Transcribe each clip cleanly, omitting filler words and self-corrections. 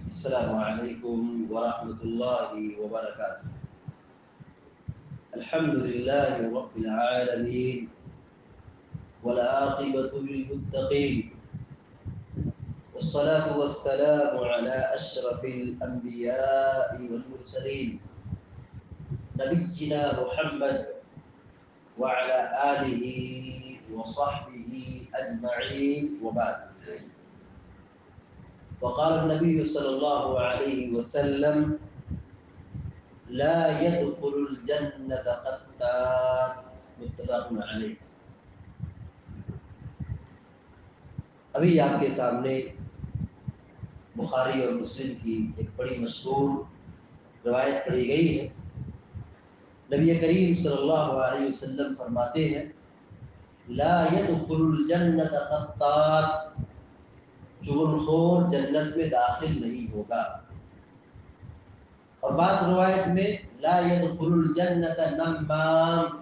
السلام علیکم ورحمۃ اللہ وبرکاتہ۔ الحمد للہ رب العالمین والعاقبۃ للمتقین والصلاة والسلام على اشرف الانبیاء والمرسلین نبینا محمد وعلى آلہ وصحبہ اجمعین وبعد۔ وقال النبي صلى الله عليه وسلم لا يدخل الجنة قتات، متفق علیہ۔ ابھی آپ کے سامنے بخاری اور مسلم کی ایک بڑی مشہور روایت پڑھی گئی ہے۔ نبی کریم صلی اللہ علیہ وسلم فرماتے ہیں لا يدخل الجنة قتات، چغل خور جنت میں داخل نہیں ہوگا۔ اور بعض روایت میں لا يدخل الجنة نمام،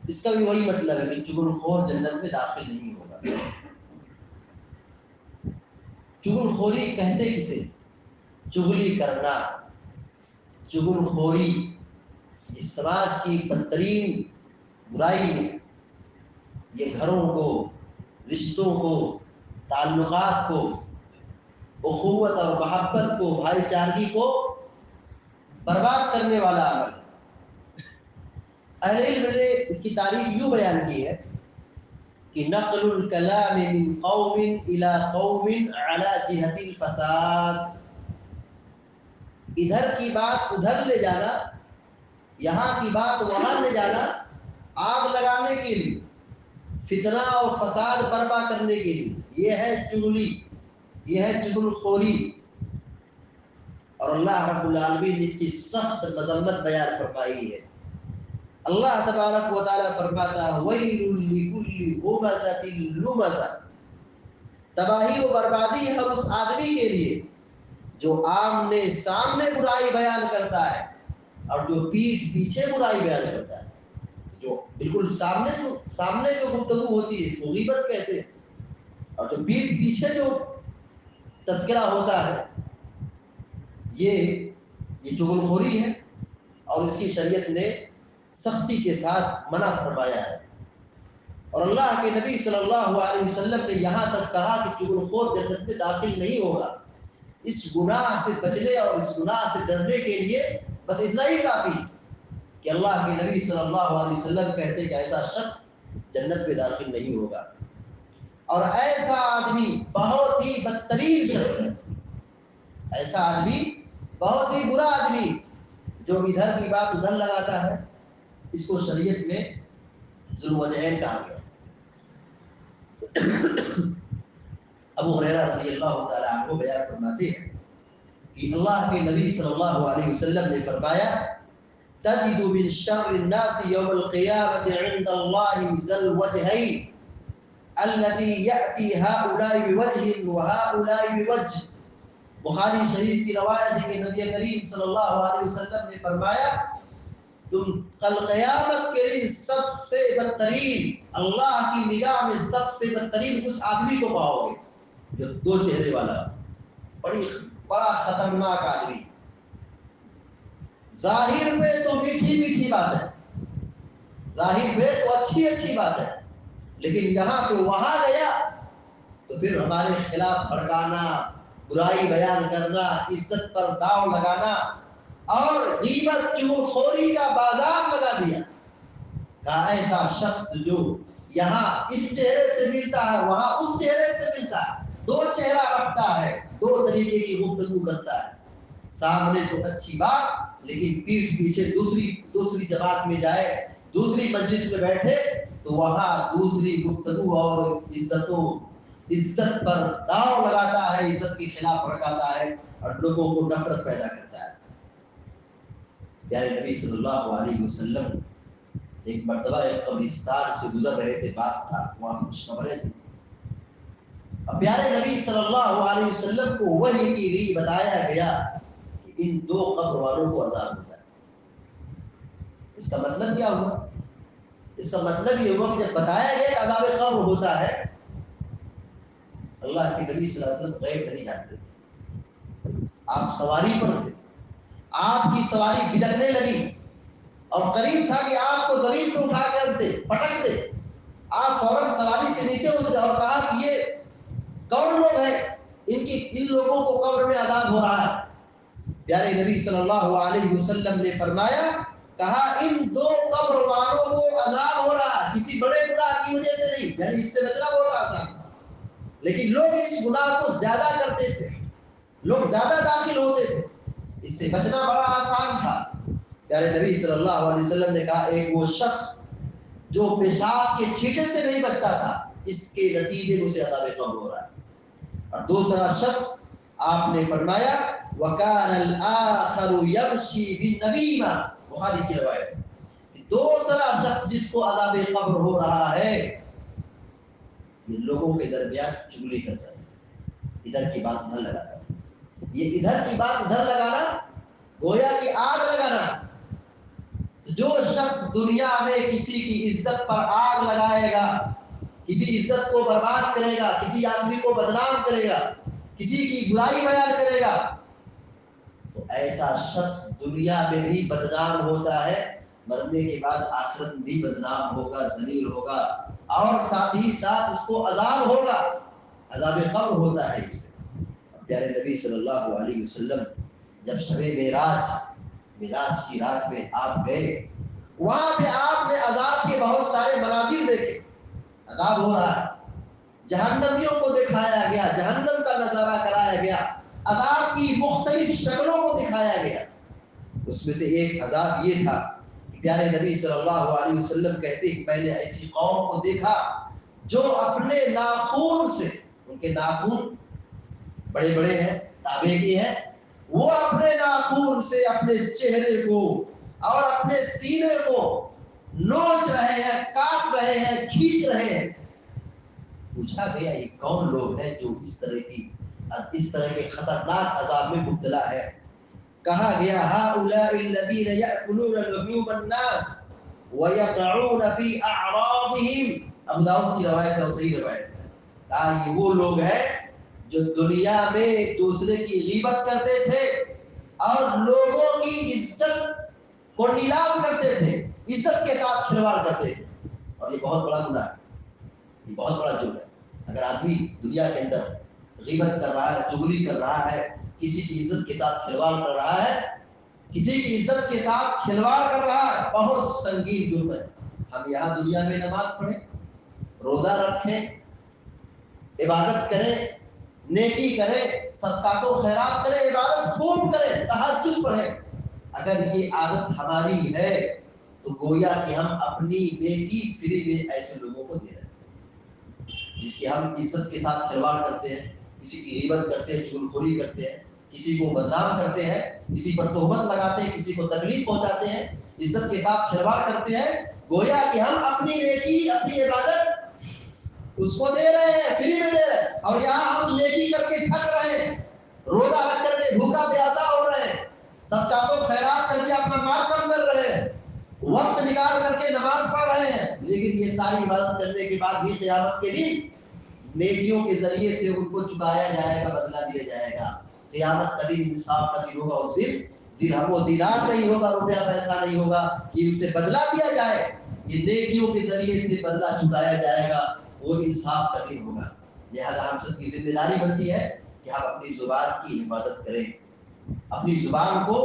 اس کا بھی وہی مطلب ہے کہ چغل خور جنت میں داخل نہیں ہوگا۔ چغل خوری کہتے کسے؟ چغلی کرنا، چغل خوری یہ سماج کی بدترین برائی ہے۔ یہ گھروں کو، رشتوں کو، تعلقات کو، اخوت اور محبت کو، بھائی چارگی کو برباد کرنے والا عمل ہے۔ اہل علم نے اس کی تعریف یوں بیان کی ہے کہ نقل الکلام من قوم الى قوم على جہت الفساد، ادھر کی بات ادھر لے جانا، یہاں کی بات وہاں لے جانا، آگ لگانے کے لیے، فتنہ اور فساد برپا کرنے کے لیے، یہ ہے چغلی، یہ ہے چغل خوری۔ اور اللہ رب العالمین نے اس کی سخت مذمت بیان فرمائی ہے۔ اللہ تبارک و تعالیٰ فرماتا ہے وَيْلٌ لِكُلِّ هُمَزَةٍ لُمَزَةٍ، تباہی و بربادی ہے اس آدمی کے لیے جو آمنے سامنے برائی بیان کرتا ہے اور جو پیٹھ پیچھے برائی بیان کرتا ہے۔ جو بالکل سامنے جو گفتگو ہوتی ہے اس کو غیبت کہتے ہیں، اور جو پیٹھ پیچھے جو تذکرہ ہوتا ہے یہ چغل خوری ہے، اور اس کی شریعت نے سختی کے ساتھ منع فرمایا ہے۔ اور اللہ کے نبی صلی اللہ علیہ وسلم نے یہاں تک کہا کہ چغل خور جنت میں داخل نہیں ہوگا۔ اس گناہ سے بچنے اور اس گناہ سے ڈرنے کے لیے بس اتنا ہی کافی کہ اللہ کے نبی صلی اللہ علیہ وسلم کہتے کہ ایسا شخص جنت میں داخل نہیں ہوگا۔ اور ایسا آدمی بہت ہی بدترین شخص ہے، ایسا آدمی بہت ہی برا آدمی جو ادھر کی بات ادھر لگاتا ہے، اس کو شریعت میں ذو الوجہین کہا گیا۔ ابو ہریرہ رضی اللہ تعالی عنہ بیان فرماتے ہیں کہ اللہ کے نبی صلی اللہ علیہ وسلم نے فرمایا تجد من شر الناس یوم القیامت عند اللہ ذا الوجہین الذي یأتی هؤلاء بوجہ وهؤلاء بوجہ۔ بخاری شریف کی روایت ہے کہ نبی کریم صلی اللہ علیہ وسلم نے فرمایا تم کل قیامت کے دن سب سے بدترین، اللہ کی نگاہ میں سب سے بدترین اس آدمی کو پاؤ گے جو دو چہرے والا، بڑا خطرناک آدمی، ظاہر میں تو میٹھی میٹھی بات ہے، ظاہر میں تو اچھی اچھی بات ہے، لیکن یہاں سے وہاں گیا تو پھر ہمارے خلاف بھڑکانا، برائی بیان کرنا، عزت پر داؤ لگانا اور غیبت چغل خوری کا بازار لگا دیا۔ کہا ایسا شخص جو یہاں اس چہرے سے ملتا ہے وہاں اس چہرے سے ملتا ہے، دو چہرہ رکھتا ہے، دو طریقے کی گفتگو کرتا ہے، سامنے تو اچھی بات لیکن پیٹھ پیچھے دوسری جماعت میں جائے، دوسری مجلس میں بیٹھے تو وہاں دوسری گفتگو اور عزت پر داؤ لگاتا ہے، عزت کے خلاف بھڑکاتا ہے اور لوگوں کو نفرت پیدا کرتا ہے۔ پیارے نبی صلی اللہ علیہ وسلم ایک مرتبہ ایک قبرستان سے گزر رہے تھے، بات تھا وہاں کچھ خبریں تھیں، اور پیارے نبی صلی اللہ علیہ وسلم کو وحی کی گئی، بتایا گیا کہ ان دو قبر والوں کو عذاب ہوتا ہے۔ اس کا مطلب کیا ہوا؟ اس کا مطلب یہ ہوا کہ جب بتایا گیا کہ عذاب قبر ہوتا ہے، اللہ کے نبی صلی اللہ علیہ وسلم غیب نہیں جانتے تھے، آپ سواری پر تھے، آپ کی سواری بھٹکنے لگی اور قریب تھا کہ آپ کو زمین پہ اٹھا کر دے، پٹک دے، آپ فوراً سواری سے نیچے اترے اور کہا کہ یہ کون لوگ ہیں، ان لوگوں کو قبر میں عذاب ہو رہا ہے۔ پیارے نبی صلی اللہ علیہ وسلم نے فرمایا، کہا ان دو قبر والوں کو عذاب ہو رہا ہے، کسی بڑے گناہ کی وجہ سے نہیں، یعنی اس سے بچنا بہت آسان تھا، لیکن لوگ اس گناہ کو زیادہ کرتے تھے، لوگ زیادہ داخل ہوتے تھے، اس سے بچنا بڑا آسان تھا۔ پیارے نبی صلی اللہ علیہ وسلم نے کہا ایک وہ شخص جو پیشاب کے چھینٹے سے نہیں بچتا تھا، اس کے نتیجے میں اسے عذاب قبر ہو رہا ہے۔ اور دوسرا شخص آپ نے فرمایا وَكَانَ الْآخَرُ يَمْشِي بِالنَّمِيمَةِ، بخاری کی روایت ہے، دوسرا شخص جس کو عذاب قبر ہو رہا ہے یہ لوگوں کے درمیان چگلی کرتا ہے، ادھر کی بات ادھر لگاتا ہے، یہ ادھر کی بات ادھر لگانا گویا کہ آگ لگانا۔ جو شخص دنیا میں کسی کی عزت پر آگ لگائے گا، کسی عزت کو برباد کرے گا، کسی آدمی کو بدنام کرے گا، کسی کی برائی بیان کرے گا، تو ایسا شخص دنیا میں بھی بدنام ہوتا ہے، مرنے کے بعد آخرت میں بھی بدنام ہوگا، ذلیل ہوگا، اور ساتھ ہی ساتھ اس کو عذاب ہوگا، عذاب قبر ہوتا ہے اس سے۔ پیارے نبی صلی اللہ علیہ وسلم جب شب معراج کی رات میں آپ گئے، وہاں پہ آپ نے عذاب کے بہت سارے مناظر دیکھے، عذاب ہو رہا ہے، جہنمیوں کو دکھایا گیا، جہنم کا نظارہ کرایا گیا، عذاب کی مختلف شکلوں کو دکھایا گیا۔ اس میں سے ایک عذاب یہ تھا کہ پیارے نبی صلی اللہ علیہ وسلم کہتے ہیں میں نے ایسی قوم کو دیکھا جو اپنے ناخون سے، ان کے ناخون بڑے بڑے ہیں، تابے کے ہیں، وہ اپنے ناخون سے اپنے چہرے کو اور اپنے سینے کو نوچ رہے ہیں، کاٹ رہے ہیں، کھینچ رہے ہیں۔ پوچھا گیا یہ کون لوگ ہیں جو اس طرح کے خطرناک عذاب میں مبتلا ہے؟ کہا گیا هؤلاء الذين يأكلون لحوم الناس ويقعون في أعراضهم، ابو داؤد کی روایت ہے اور صحیح روایت ہے۔ کہا یہ وہ لوگ ہیں جو دنیا میں ایک دوسرے کی غیبت کرتے تھے اور لوگوں کی عزت کو نیلام کرتے تھے، عزت کے ساتھ کھلواڑ کرتے تھے، اور یہ بہت بڑا گناہ ہے، یہ بہت بڑا جرم ہے۔ اگر آدمی دنیا کے اندر غیبت کر رہا ہے، چغلی کر رہا ہے، کسی کی عزت کے ساتھ کھلواڑ کر رہا ہے، کسی کی عزت کے ساتھ کھلواڑ کر رہا ہے، بہت سنگین جرم ہے۔ ہم یہاں دنیا میں نماز پڑھیں، روزہ رکھیں، عبادت کریں، نیکی کریں، صدقات و خیرات کریں، عبادت خوب کریں، تہجد پڑھیں، اگر یہ عادت ہماری ہے تو گویا کہ ہم اپنی نیکی فری میں ایسے لوگوں کو دے رہے ہیں جس کی ہم عزت کے ساتھ کھلواڑ کرتے ہیں، کسی کی غیبت کرتے ہیں، چغلخوری کرتے ہیں، کسی کو بدنام کرتے ہیں، کسی پر تہمت لگاتے ہیں، کسی کو تکلیف پہنچاتے ہیں، عزت کے ساتھ کھلواڑ کرتے ہیں، گویا کہ ہم اپنی نیکی، اپنی عبادت اس کو دے رہے ہیں، فری میں دے رہے ہیں، اور یہاں ہم نیکی کر کے تھک رہے ہیں، روزہ رکھ کر کے بھوکا پیاسا ہو رہے ہیں، صدقات و خیرات کر کے اپنا مال کم کر رہے ہیں، وقت نکال کر کے نماز پڑھ رہے ہیں، لیکن یہ ساری عبادت کرنے کے بعد بھی قیامت کے دن نیکیوں کے ذریعے سے ان کو چکایا جائے گا، بدلہ دیا جائے گا۔ قیامت کا دن انصاف کا دن ہوگا، اس دن درہم و دینار نہیں ہوگا، روپیہ پیسہ نہیں ہوگا کہ ان سے بدلہ دیا جائے، یہ نیکیوں کے ذریعے سے بدلہ چکایا جائے گا، وہ انصاف کا دن ہوگا۔ لہذا ہم سب کی ذمہ داری بنتی ہے کہ ہم اپنی زبان کی حفاظت کریں، اپنی زبان کو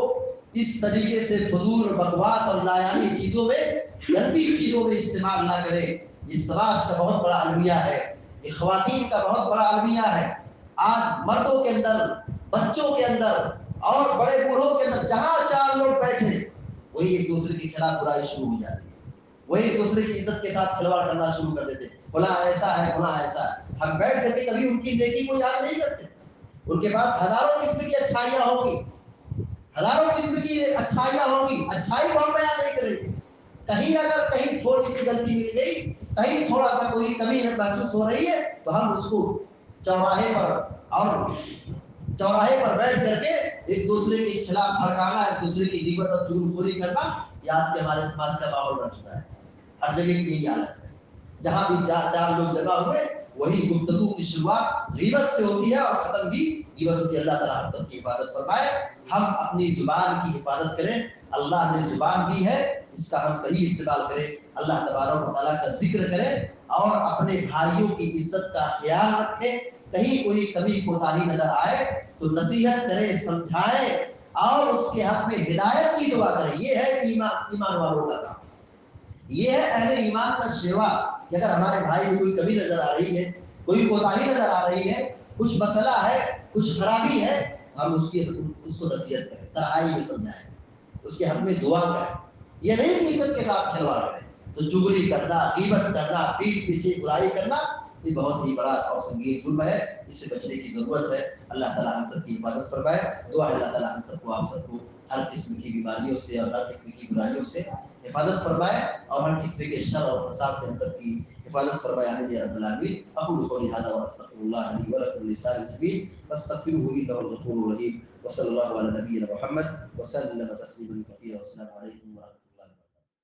اس طریقے سے فضول بکواس اور لایانی چیزوں میں، گندی چیزوں میں استعمال نہ کریں۔ یہ سماج کا بہت بڑا المیہ ہے، یہ خواتین کا بہت بڑا المیہ ہے۔ آج مردوں کے اندر، بچوں کے اندر اور بڑے بوڑھوں کے اندر جہاں چار لوگ بیٹھے وہی ایک دوسرے کے خلاف برائی شروع ہو جاتی ہے، وہی ایک دوسرے کی عزت کے ساتھ کھلواڑ کرنا شروع کر دیتے، فلاں ایسا ہے، فلاں ایسا ہے۔ ہم بیٹھ کر کے کبھی ان کی نیکی کو یاد نہیں کرتے، ان کے پاس ہزاروں قسم کی اچھائیاں ہوں گی، ہزاروں قسم کی اچھائیاں ہوں گی، اچھائی کو ہم بیان نہیں کریں گے۔ کہیں اگر کہیں تھوڑی سی غلطی مل گئی، کہیں تھوڑا سا کوئی کمی محسوس ہو رہی ہے تو ہم اس کو چوراہے پر بیٹھ کر کے ایک دوسرے کے خلاف بھڑکانا، ایک دوسرے کی غیبت اور چغلخوری کرنا، یہ آج کے ہمارے سماج کا ماحول بن چکا ہے۔ ہر جگہ کی یہی حالت ہے، جہاں بھی چار لوگ جمع ہوئے وہی گفتگو کی شروعات غیبت سے ہوتی ہے اور ختم بھی غیبت سے ہوتی ہے۔ اللہ تعالیٰ ہم سب کی حفاظت فرمائے، ہم اپنی زبان کی حفاظت کریں، اللہ نے زبان دی ہے اس کا ہم صحیح استعمال کریں، اللہ تبارک و تعالیٰ کا ذکر کریں اور اپنے بھائیوں کی عزت کا خیال رکھیں، کہیں کوئی کمی کوتاہی نظر آئے تو نصیحت کریں، سمجھائیں اور اس کے حق میں ہدایت کی دعا کریں۔ یہ ہے ایمان والوں کا کام، یہ ہے اہل ایمان کا شیوا کہ اگر ہمارے بھائی میں کوئی کمی نظر آ رہی ہے، کوئی کوتاہی نظر آ رہی ہے، کچھ مسئلہ ہے، کچھ خرابی ہے، ہم اس کو نصیحت کریں، تنہائی میں سمجھائیں، اس کے حق میں دعا کریں۔ یہ نہیں کہ عزت کے ساتھ کھلواڑ کریں، تو چگلی کرنا، غیبت کرنا، پیٹھ پیچھے برائی کرنا یہ بہت ہی بڑا اور سنگین جرم ہے، اس سے بچنے کی ضرورت ہے۔ اللہ تعالیٰ ہم سب کی حفاظت فرمائے، دعا ہے اللہ تعالیٰ ہم سب کو، آپ سب کو ہر قسم کی بیماریوں سے اور ہر قسم کی برائیوں سے حفاظت فرمائے اور ہر قسم کے شر اور فساد سے ہم سب کی حفاظت فرمائے، آمین یا رب العالمین۔ اقول قولی ھذا واستغفر اللہ لی ولکم ولسائر المسلمین فاستغفروه انه الغفور الرحیم، وصلی اللہ علی نبینا محمد وسلم تسلیما کثیرا، والسلام علیکم ورحمۃ اللہ۔